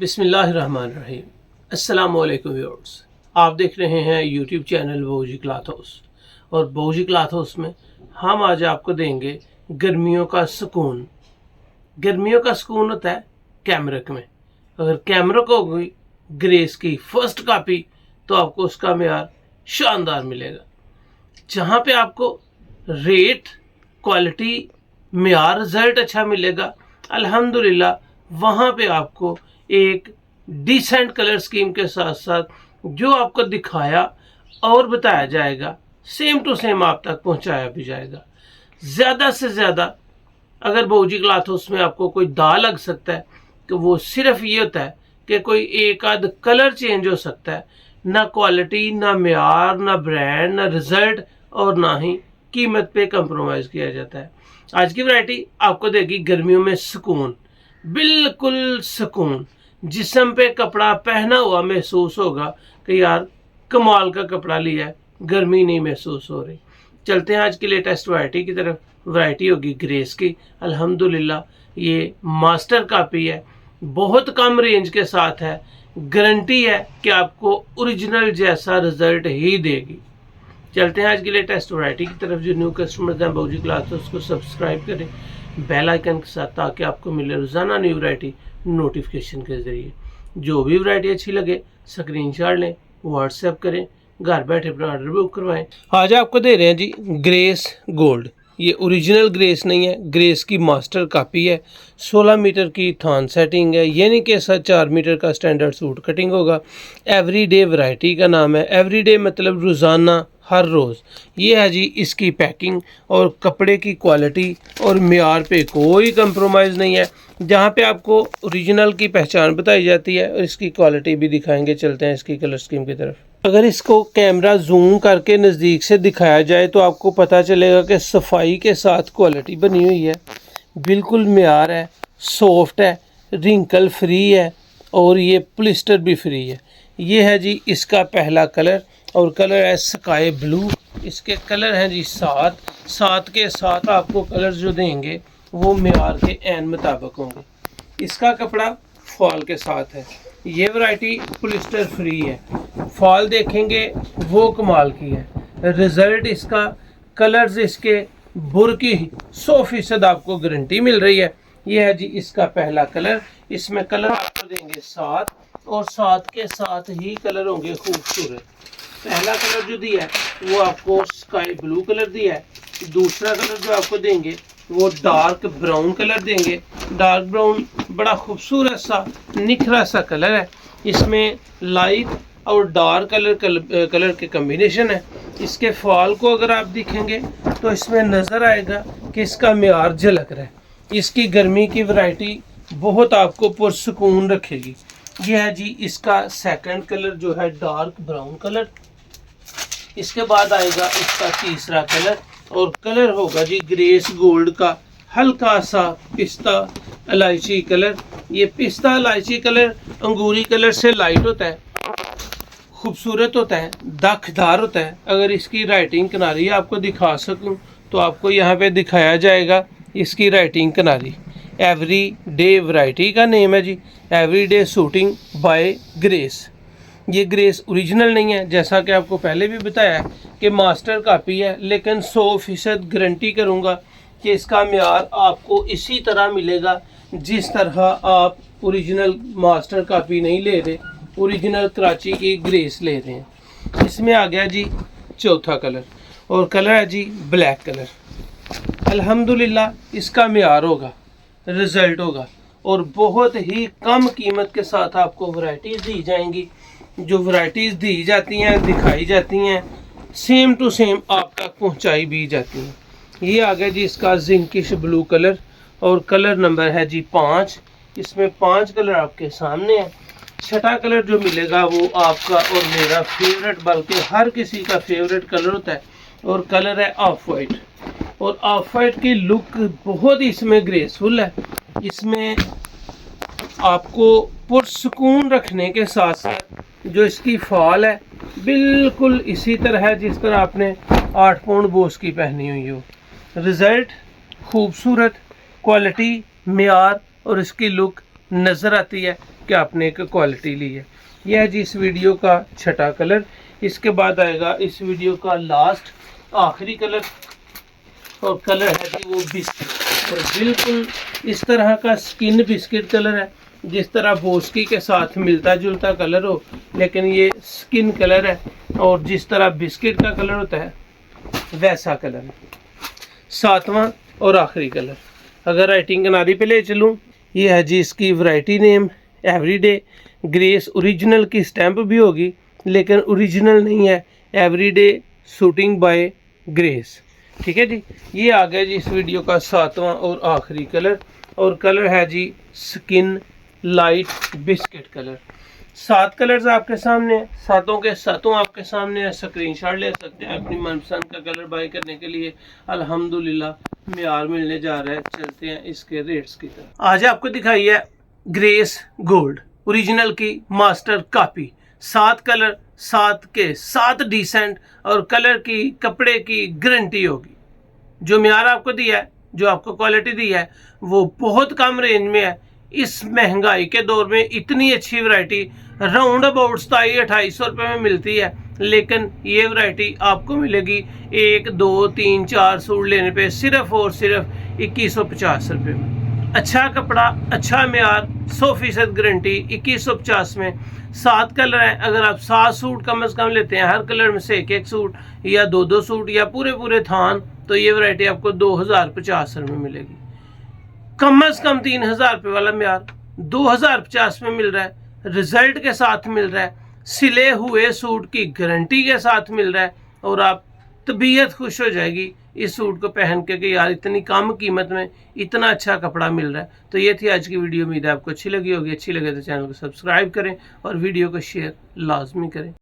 बिस्मिल्लाहिर्रहमानिर्रहीम। अस्सलामुअलैकुम व्यूअर्स, आप देख रहे हैं यूट्यूब चैनल बहूजी क्लॉथ हाउस। और बहूजी क्लॉथ हाउस में हम आज आपको देंगे गर्मियों का सुकून। गर्मियों का सुकून होता है कैमरिक में। अगर कैमरिक हो गई ग्रेस की फर्स्ट कॉपी तो आपको उसका मेयार शानदार मिलेगा। जहाँ पे आपको रेट, क्वालिटी, मेयार, रिजल्ट अच्छा मिलेगा, अल्हम्दुलिल्लाह वहाँ पे आपको एक डिसेंट कलर स्कीम के साथ साथ जो आपको दिखाया और बताया जाएगा सेम टू सेम आप तक पहुंचाया भी जाएगा। ज़्यादा से ज़्यादा अगर बहूजी क्लॉथ हाउस में आपको कोई दाग लग सकता है तो वो सिर्फ ये होता है कि कोई एक आध कलर चेंज हो सकता है, ना क्वालिटी, ना मेयार, ना ब्रांड, ना रिजल्ट और ना ही कीमत पे कंप्रोमाइज़ किया जाता है। आज की वैरायटी आपको देगी गर्मियों में सुकून, बिल्कुल सुकून। जिस्म पे कपड़ा पहना हुआ महसूस होगा कि यार कमाल का कपड़ा लिया है, गर्मी नहीं महसूस हो रही। चलते हैं आज की लेटेस्ट वैरायटी की तरफ। वैरायटी होगी ग्रेस की। अल्हम्दुलिल्लाह ये मास्टर कॉपी है, बहुत कम रेंज के साथ है। गारंटी है कि आपको ओरिजिनल जैसा रिजल्ट ही देगी। चलते हैं आज की लेटेस्ट वैरायटी की तरफ। जो न्यू कस्टमर्स हैं बहूजी क्लॉथ हाउस को सब्सक्राइब करें बेल आइकन के साथ, ताकि आपको मिले रोज़ाना न्यू वैरायटी नोटिफिकेशन के ज़रिए। जो भी वैरायटी अच्छी लगे स्क्रीनशॉट लें, व्हाट्सएप करें, घर बैठे अपना ऑर्डर बुक करवाएं। आज आपको दे रहे हैं जी ग्रेस गोल्ड। ये ओरिजिनल ग्रेस नहीं है, ग्रेस की मास्टर कॉपी है। 16 मीटर की थान सेटिंग है, यानी कि 4 मीटर का स्टैंडर्ड सूट कटिंग होगा। एवरीडे वैरायटी का नाम है। एवरीडे मतलब रोज़ाना, हर रोज़। ये है जी इसकी पैकिंग और कपड़े की क्वालिटी और मेयार पे कोई कंप्रोमाइज़ नहीं है। जहाँ पे आपको ओरिजिनल की पहचान बताई जाती है और इसकी क्वालिटी भी दिखाएंगे। चलते हैं इसकी कलर स्कीम की तरफ। अगर इसको कैमरा जूम करके नज़दीक से दिखाया जाए तो आपको पता चलेगा कि सफाई के साथ क्वालिटी बनी हुई है, बिल्कुल मेयार है, सॉफ्ट है, रिंकल फ्री है और ये प्लिस्टर भी फ्री है। ये है जी इसका पहला कलर और कलर है स्काई ब्लू। इसके कलर हैं जी 7 के साथ आपको कलर जो देंगे वो मेयार के एन मुताबिक होंगे। इसका कपड़ा फॉल के साथ है। ये वैरायटी पॉलिस्टर फ्री है। फॉल देखेंगे वो कमाल की है। रिजल्ट इसका, कलर्स इसके बुर की 100% आपको गारंटी मिल रही है। ये है जी इसका पहला कलर। इसमें कलर आपको देंगे 7 और 7 के साथ ही कलर होंगे खूबसूरत। पहला कलर जो दिया है वो आपको स्काई ब्लू कलर दिया है। दूसरा कलर जो आपको देंगे वो डार्क ब्राउन कलर देंगे। डार्क ब्राउन बड़ा खूबसूरत सा निखरा सा कलर है। इसमें लाइट और डार्क कलर के कम्बिनेशन है। इसके फॉल को अगर आप दिखेंगे तो इसमें नज़र आएगा कि इसका मेयार झलक रहा है। इसकी गर्मी की वैरायटी बहुत आपको पुरसुकून रखेगी। यह है जी इसका सेकंड कलर जो है डार्क ब्राउन कलर। इसके बाद आएगा इसका तीसरा कलर और कलर होगा जी ग्रेस गोल्ड का हल्का सा पिस्ता इलायची कलर। ये पिस्ता इलायची कलर अंगूरी कलर से लाइट होता है, खूबसूरत होता है, दागदार होता है। अगर इसकी राइटिंग किनारी आपको दिखा सकूं तो आपको यहाँ पे दिखाया जाएगा इसकी राइटिंग किनारी। एवरी डे वैरायटी का नेम है जी, एवरीडे शूटिंग बाय ग्रेस। ये ग्रेस ओरिजिनल नहीं है, जैसा कि आपको पहले भी बताया है कि मास्टर कॉपी है, लेकिन 100% गारंटी करूँगा कि इसका मेयार आपको इसी तरह मिलेगा जिस तरह आप ओरिजिनल मास्टर कॉपी नहीं ले रहे, ओरिजिनल कराची की ग्रेस ले रहे हैं। इसमें आ गया जी चौथा कलर और कलर है जी ब्लैक कलर। अल्हम्दुलिल्लाह इसका मेयार होगा, रिजल्ट होगा और बहुत ही कम कीमत के साथ आपको वैरायटीज़ दी जाएंगी। जो वैरायटीज़ दी जाती हैं, दिखाई जाती हैं, सेम टू सेम आप तक पहुंचाई भी जाती हैं। ये आ गया जी इसका जिंकिश ब्लू कलर और कलर नंबर है जी 5। इसमें 5 कलर आपके सामने है। छठा कलर जो मिलेगा वो आपका और मेरा फेवरेट, बल्कि हर किसी का फेवरेट कलर होता है और कलर है ऑफ वाइट। और ऑफ वाइट की लुक बहुत ही इसमें ग्रेसफुल है। इसमें आपको पुरसुकून रखने के साथ साथ जो इसकी फॉल है बिल्कुल इसी तरह है जिस तरह आपने 8 पाउंड बोस की पहनी हुई हो। रिजल्ट खूबसूरत, क्वालिटी, मेयार और इसकी लुक नज़र आती है कि आपने एक क्वालिटी ली है। यह है जी इस वीडियो का छठा कलर। इसके बाद आएगा इस वीडियो का लास्ट आखिरी कलर, और कलर है जी वो बिस्किट। और बिल्कुल इस तरह का स्किन बिस्किट कलर है, जिस तरह बोस्की के साथ मिलता जुलता कलर हो, लेकिन ये स्किन कलर है। और जिस तरह बिस्किट का कलर होता है वैसा कलर है। सातवां और आखिरी कलर, अगर राइटिंग किनारी पे ले चलूँ, ये है जी इसकी variety name everyday grace. Original की स्टैंप भी होगी लेकिन ओरिजिनल नहीं है, एवरीडे शूटिंग बाय ग्रेस। ठीक है जी, ये आ गया जी इस वीडियो का सातवां और आखिरी कलर, और कलर है जी skin light biscuit colour. 7 colours आपके सामने हैं, सातों के सातों आपके सामने है। स्क्रीनशॉट ले सकते हैं अपनी मनपसंद का कलर बाय करने के लिए। अल्हम्दुलिल्लाह मेयार मिलने जा रहा है। चलते हैं इसके रेट्स की तरफ। आज आपको दिखाई है ग्रेस गोल्ड ओरिजिनल की मास्टर कॉपी। 7 कलर, 7 के 7 डिसेंट, और कलर की कपड़े की गारंटी होगी। जो मेयार आपको दिया है, जो आपको क्वालिटी दी है, वो बहुत कम रेंज में है। इस महंगाई के दौर में इतनी अच्छी वैरायटी राउंड अबाउट 2700-2800 रुपये में मिलती है, लेकिन ये वैरायटी आपको मिलेगी 1, 2, 3, 4 सूट लेने पे सिर्फ और सिर्फ 2150 रुपये में। अच्छा कपड़ा, अच्छा मेयार, 100% गारंटी 2150 में। 7 कलर है, अगर आप 7 सूट कम से कम लेते हैं, हर कलर में से एक सूट या 2 सूट या पूरे थान, तो ये वैरायटी आपको 2050 रुपये में मिलेगी। कम से कम 3000 रुपये वाला मेयार 2050 में मिल रहा है, रिजल्ट के साथ मिल रहा है, सिले हुए सूट की गारंटी के साथ मिल रहा है, और आप तबीयत खुश हो जाएगी इस सूट को पहन के कि यार इतनी कम कीमत में इतना अच्छा कपड़ा मिल रहा है। तो ये थी आज की वीडियो। उम्मीद है आपको अच्छी लगी होगी। अच्छी लगे तो चैनल को सब्सक्राइब करें और वीडियो को शेयर लाजमी करें।